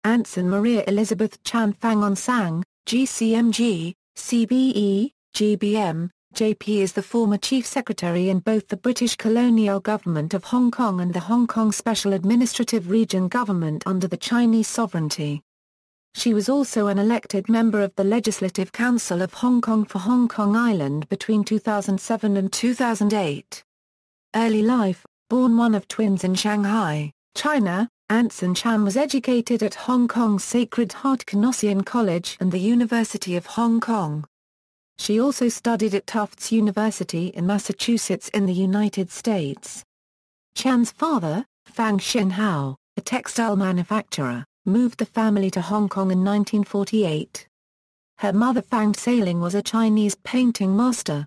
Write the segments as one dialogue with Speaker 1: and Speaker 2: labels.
Speaker 1: Anson Maria Elizabeth Chan Fang On Sang, GCMG, CBE, GBM. JP is the former Chief Secretary in both the British colonial government of Hong Kong and the Hong Kong Special Administrative Region government under the Chinese sovereignty. She was also an elected member of the Legislative Council of Hong Kong for Hong Kong Island between 2007 and 2008. Early life: born one of twins in Shanghai, China, Anson Chan was educated at Hong Kong's Sacred Heart Canossian College and the University of Hong Kong. She also studied at Tufts University in Massachusetts in the United States. Chan's father, Fang Hao, a textile manufacturer, moved the family to Hong Kong in 1948. Her mother Fang Sailing was a Chinese painting master.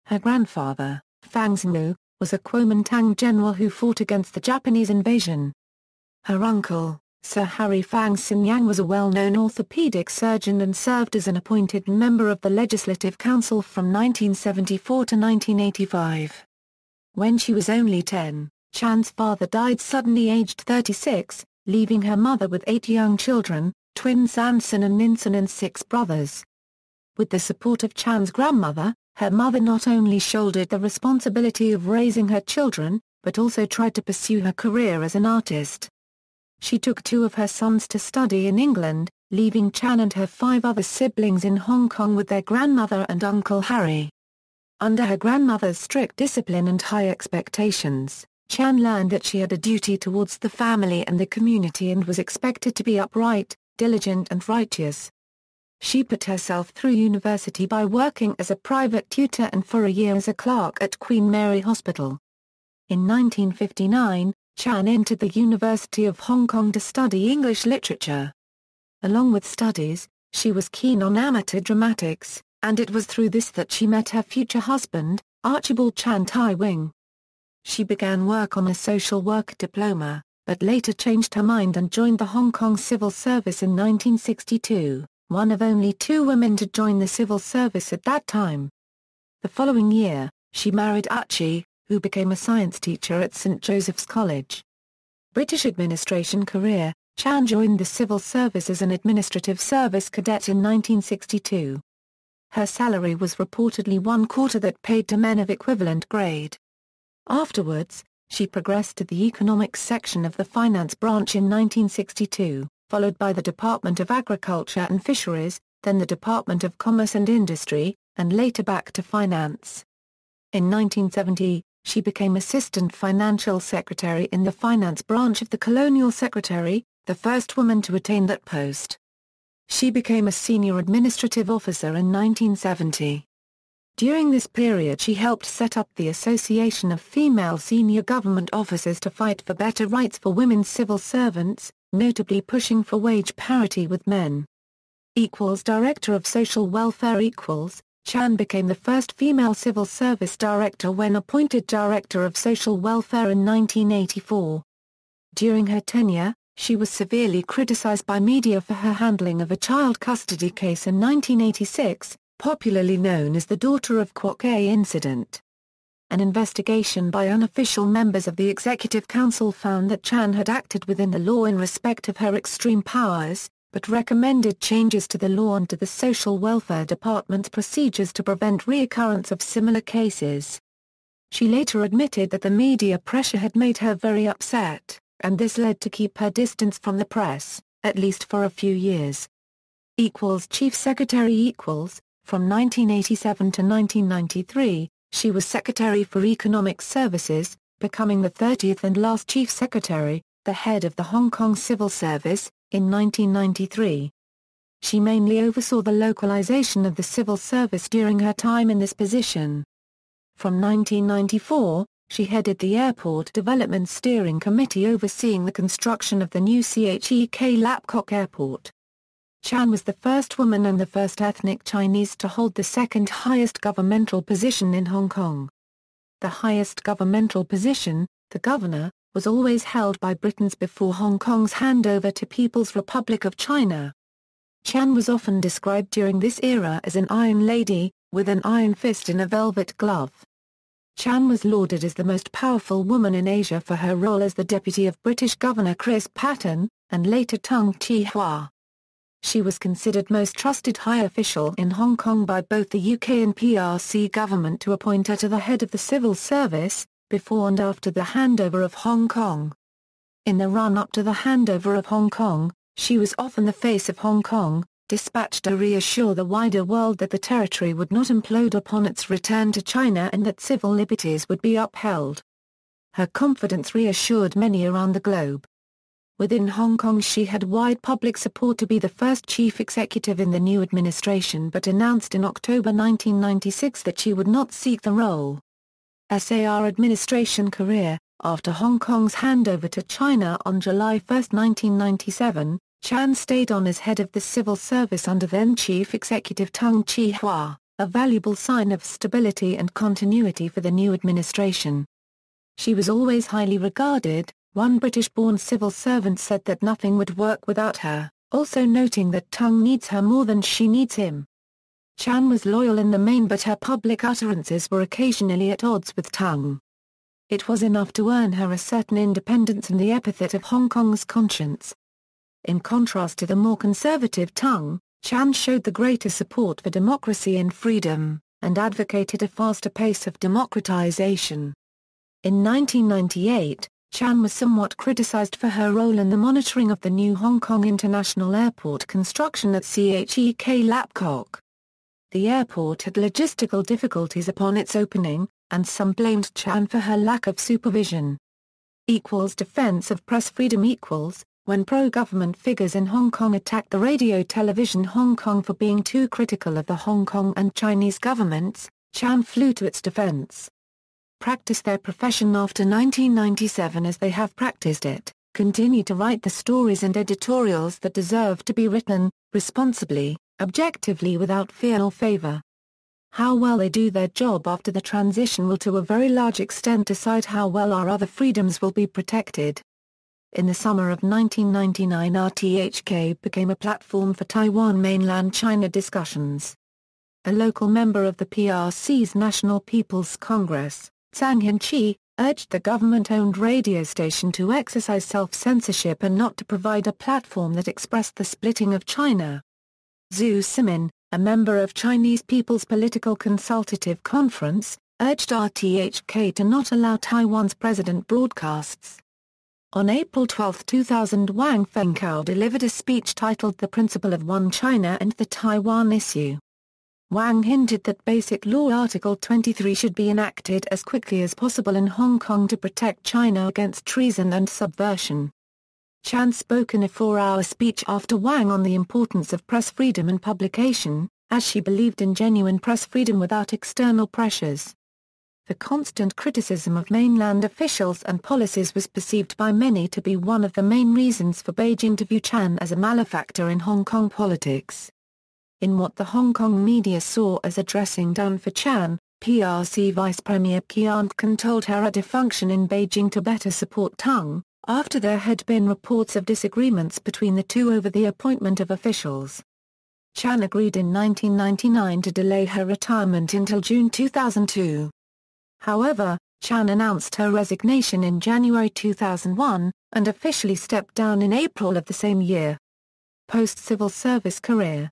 Speaker 1: Her grandfather, Fang Zhenglu, was a Kuomintang general who fought against the Japanese invasion. Her uncle, Sir Harry Fang Sinyang, was a well-known orthopedic surgeon and served as an appointed member of the Legislative Council from 1974 to 1985. When she was only 10, Chan's father died suddenly aged 36, leaving her mother with 8 young children, twins Anson and Ninson and 6 brothers. With the support of Chan's grandmother, her mother not only shouldered the responsibility of raising her children, but also tried to pursue her career as an artist. She took 2 of her sons to study in England, leaving Chan and her 5 other siblings in Hong Kong with their grandmother and Uncle Harry. Under her grandmother's strict discipline and high expectations, Chan learned that she had a duty towards the family and the community and was expected to be upright, diligent and righteous. She put herself through university by working as a private tutor and for a year as a clerk at Queen Mary Hospital. In 1959, Chan entered the University of Hong Kong to study English literature. Along with studies, she was keen on amateur dramatics, and it was through this that she met her future husband, Archibald Chan Tai Wing. She began work on a social work diploma, but later changed her mind and joined the Hong Kong Civil Service in 1962, one of only 2 women to join the civil service at that time. The following year, she married Archie, who became a science teacher at St. Joseph's College. British Administration Career: Chan joined the civil service as an administrative service cadet in 1962. Her salary was reportedly 1/4 that paid to men of equivalent grade. Afterwards, she progressed to the economics section of the finance branch in 1962, followed by the Department of Agriculture and Fisheries, then the Department of Commerce and Industry, and later back to finance. In 1970, she became Assistant Financial Secretary in the finance branch of the Colonial Secretary, the first woman to attain that post. She became a senior administrative officer in 1970. During this period she helped set up the Association of Female Senior Government Officers to fight for better rights for women civil servants, notably pushing for wage parity with men. Director of Social Welfare Chan became the first female civil service director when appointed Director of Social Welfare in 1984. During her tenure, she was severely criticized by media for her handling of a child custody case in 1986, popularly known as the Daughter of Kwok A incident. An investigation by unofficial members of the Executive Council found that Chan had acted within the law in respect of her extreme powers, but recommended changes to the law and to the Social Welfare Department's procedures to prevent reoccurrence of similar cases. She later admitted that the media pressure had made her very upset, and this led to keep her distance from the press, at least for a few years. Chief Secretary From 1987 to 1993, she was Secretary for Economic Services, becoming the 30th and last Chief Secretary, the head of the Hong Kong Civil Service, in 1993. She mainly oversaw the localization of the civil service during her time in this position. From 1994, she headed the Airport Development Steering Committee overseeing the construction of the new CHEK Lapkok Airport. Chan was the first woman and the first ethnic Chinese to hold the second highest governmental position in Hong Kong. The highest governmental position, the governor, was always held by Britons before Hong Kong's handover to People's Republic of China. Chan was often described during this era as an Iron Lady, with an iron fist in a velvet glove. Chan was lauded as the most powerful woman in Asia for her role as the deputy of British Governor Chris Patten, and later Tung Chee-hwa. She was considered most trusted high official in Hong Kong by both the UK and PRC government to appoint her to the head of the civil service, before and after the handover of Hong Kong. In the run-up to the handover of Hong Kong, she was often the face of Hong Kong, dispatched to reassure the wider world that the territory would not implode upon its return to China and that civil liberties would be upheld. Her confidence reassured many around the globe. Within Hong Kong she had wide public support to be the first chief executive in the new administration but announced in October 1996 that she would not seek the role. Sar Administration Career. After Hong Kong's handover to China on July 1, 1997, Chan stayed on as head of the civil service under then Chief Executive Tung Chee-hwa, a valuable sign of stability and continuity for the new administration. She was always highly regarded. One British-born civil servant said that nothing would work without her, also noting that Tung needs her more than she needs him. Chan was loyal in the main but her public utterances were occasionally at odds with Tung. It was enough to earn her a certain independence and the epithet of Hong Kong's conscience. In contrast to the more conservative Tung, Chan showed the greater support for democracy and freedom, and advocated a faster pace of democratization. In 1998, Chan was somewhat criticized for her role in the monitoring of the new Hong Kong International Airport construction at CHEK Lapcock. The airport had logistical difficulties upon its opening, and some blamed Chan for her lack of supervision. Defense of press freedom equals, when pro-government figures in Hong Kong attacked the Radio Television Hong Kong for being too critical of the Hong Kong and Chinese governments, Chan flew to its defense. Practice their profession after 1997 as they have practiced it, continue to write the stories and editorials that deserve to be written, responsibly, objectively without fear or favor. How well they do their job after the transition will to a very large extent decide how well our other freedoms will be protected. In the summer of 1999 RTHK became a platform for Taiwan mainland China discussions. A local member of the PRC's National People's Congress, Zhang Yanqi, urged the government-owned radio station to exercise self-censorship and not to provide a platform that expressed the splitting of China. Zhu Simin, a member of Chinese People's Political Consultative Conference, urged RTHK to not allow Taiwan's president broadcasts. On April 12, 2000 Wang Fengkao delivered a speech titled The Principle of One China and the Taiwan Issue. Wang hinted that Basic Law Article 23 should be enacted as quickly as possible in Hong Kong to protect China against treason and subversion. Chan spoke in a 4-hour speech after Wang on the importance of press freedom and publication, as she believed in genuine press freedom without external pressures. The constant criticism of mainland officials and policies was perceived by many to be one of the main reasons for Beijing to view Chan as a malefactor in Hong Kong politics. In what the Hong Kong media saw as a dressing down for Chan, PRC Vice Premier Kian Kan told her at a function in Beijing to better support Tung, after there had been reports of disagreements between the two over the appointment of officials. Chan agreed in 1999 to delay her retirement until June 2002. However, Chan announced her resignation in January 2001, and officially stepped down in April of the same year. Post-civil service career.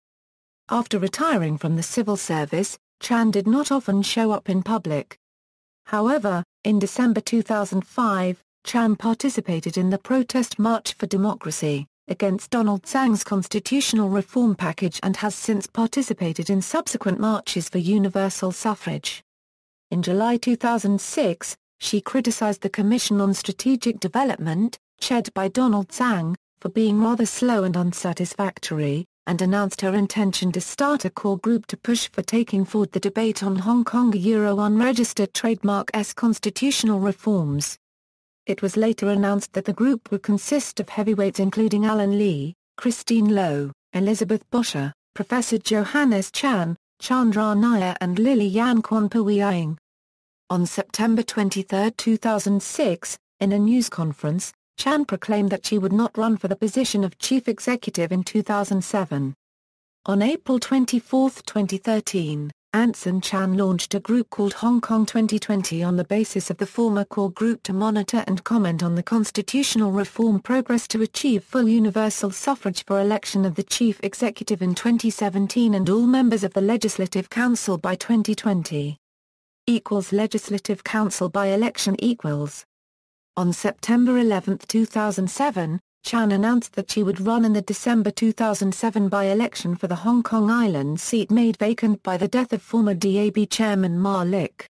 Speaker 1: After retiring from the civil service, Chan did not often show up in public. However, in December 2005, Chan participated in the protest March for Democracy, against Donald Tsang's constitutional reform package and has since participated in subsequent marches for universal suffrage. In July 2006, she criticized the Commission on Strategic Development, chaired by Donald Tsang, for being rather slow and unsatisfactory, and announced her intention to start a core group to push for taking forward the debate on Hong Kong unregistered trademark constitutional reforms. It was later announced that the group would consist of heavyweights including Alan Lee, Christine Loh, Elizabeth Boscher, Professor Johannes Chan, Chandra Nair and Lily Yan Kwan Puyiang. On September 23, 2006, in a news conference, Chan proclaimed that she would not run for the position of chief executive in 2007. On April 24, 2013, Anson Chan launched a group called Hong Kong 2020 on the basis of the former core group to monitor and comment on the constitutional reform progress to achieve full universal suffrage for election of the chief executive in 2017 and all members of the Legislative Council by 2020. Legislative Council by-election equals. On September 11, 2007, Chan announced that she would run in the December 2007 by-election for the Hong Kong Island seat made vacant by the death of former DAB chairman Ma Lik.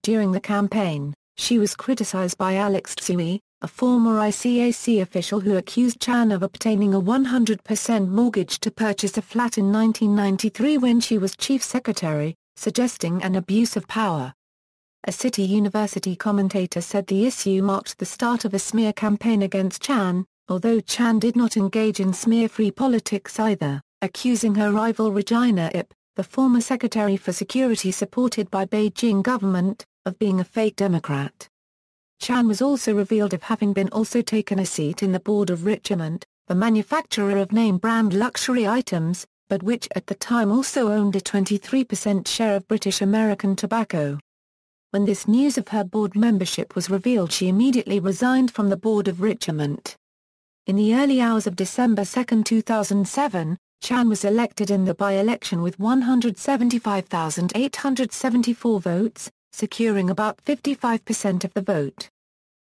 Speaker 1: During the campaign, she was criticized by Alex Tsui, a former ICAC official who accused Chan of obtaining a 100% mortgage to purchase a flat in 1993 when she was chief secretary, suggesting an abuse of power. A City University commentator said the issue marked the start of a smear campaign against Chan, although Chan did not engage in smear-free politics either, accusing her rival Regina Ip, the former Secretary for Security supported by Beijing government, of being a fake Democrat. Chan was also revealed of having been also taken a seat in the board of Richemont, the manufacturer of name-brand luxury items, but which at the time also owned a 23% share of British American Tobacco. When this news of her board membership was revealed, she immediately resigned from the board of Richemont. In the early hours of December 2, 2007, Chan was elected in the by-election with 175,874 votes, securing about 55% of the vote.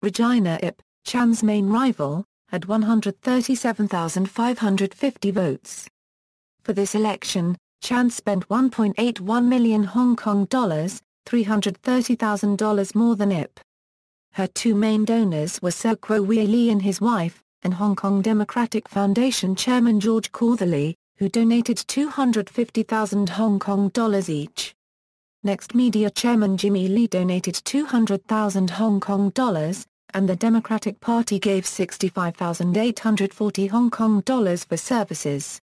Speaker 1: Regina Ip, Chan's main rival, had 137,550 votes. For this election, Chan spent 1.81 million Hong Kong dollars, $330,000 more than Ip. Her two main donors were Sir Kuo Wei Lee and his wife, and Hong Kong Democratic Foundation Chairman George Cortherley, who donated 250,000 Hong Kong dollars each. Next Media Chairman Jimmy Lee donated 200,000 Hong Kong dollars, and the Democratic Party gave 65,840 Hong Kong dollars for services.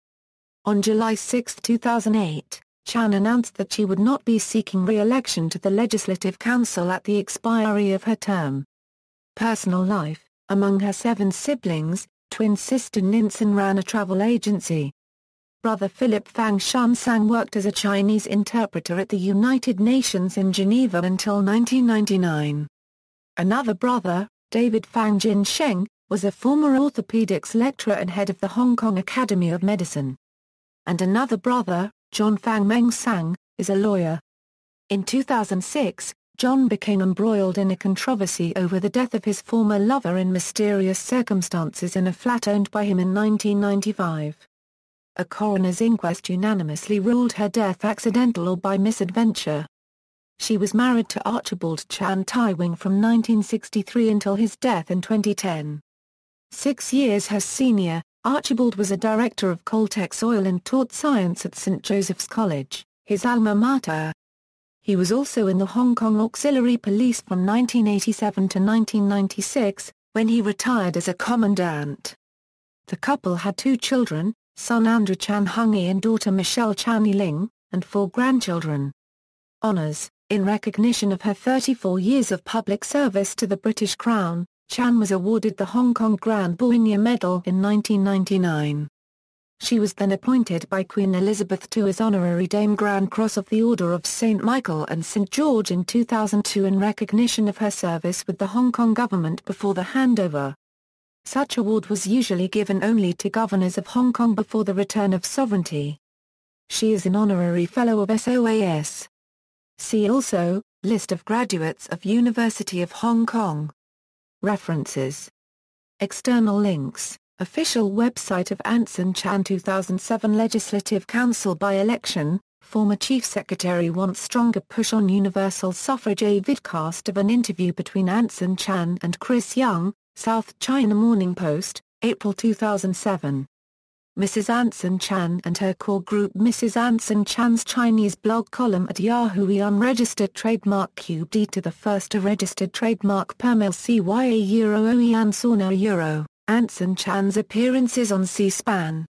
Speaker 1: On July 6, 2008, Chan announced that she would not be seeking re-election to the Legislative Council at the expiry of her term. Personal life. Among her 7 siblings, twin sister Ninsen ran a travel agency. Brother Philip Fang Shansang worked as a Chinese interpreter at the United Nations in Geneva until 1999. Another brother, David Fang Jin Sheng, was a former orthopedics lecturer and head of the Hong Kong Academy of Medicine. And another brother, John Fang Meng Sang, is a lawyer. In 2006, John became embroiled in a controversy over the death of his former lover in mysterious circumstances in a flat owned by him in 1995. A coroner's inquest unanimously ruled her death accidental or by misadventure. She was married to Archibald Chan Tai Wing from 1963 until his death in 2010. 6 years her senior, Archibald was a director of Coltex Oil and taught science at St. Joseph's College, his alma mater. He was also in the Hong Kong Auxiliary Police from 1987 to 1996, when he retired as a commandant. The couple had 2 children, son Andrew Chan Hung-yi and daughter Michelle Chan Yi-ling, and 4 grandchildren. Honours. In recognition of her 34 years of public service to the British Crown, Chan was awarded the Hong Kong Grand Bournier Medal in 1999. She was then appointed by Queen Elizabeth II as Honorary Dame Grand Cross of the Order of St. Michael and St. George in 2002 in recognition of her service with the Hong Kong government before the handover. Such award was usually given only to governors of Hong Kong before the return of sovereignty. She is an honorary fellow of SOAS. See also, List of graduates of University of Hong Kong. References. External links. Official website of Anson Chan 2007 Legislative Council by-election, former Chief Secretary wants stronger push on universal suffrage. A vidcast of an interview between Anson Chan and Chris Young, South China Morning Post, April 2007. Mrs. Anson Chan and her core group. Mrs. Anson Chan's Chinese blog column at Yahoo! Unregistered trademark QD to the first a registered trademark Permail CYA Euro OE Ansona Euro. Anson Chan's appearances on C-SPAN.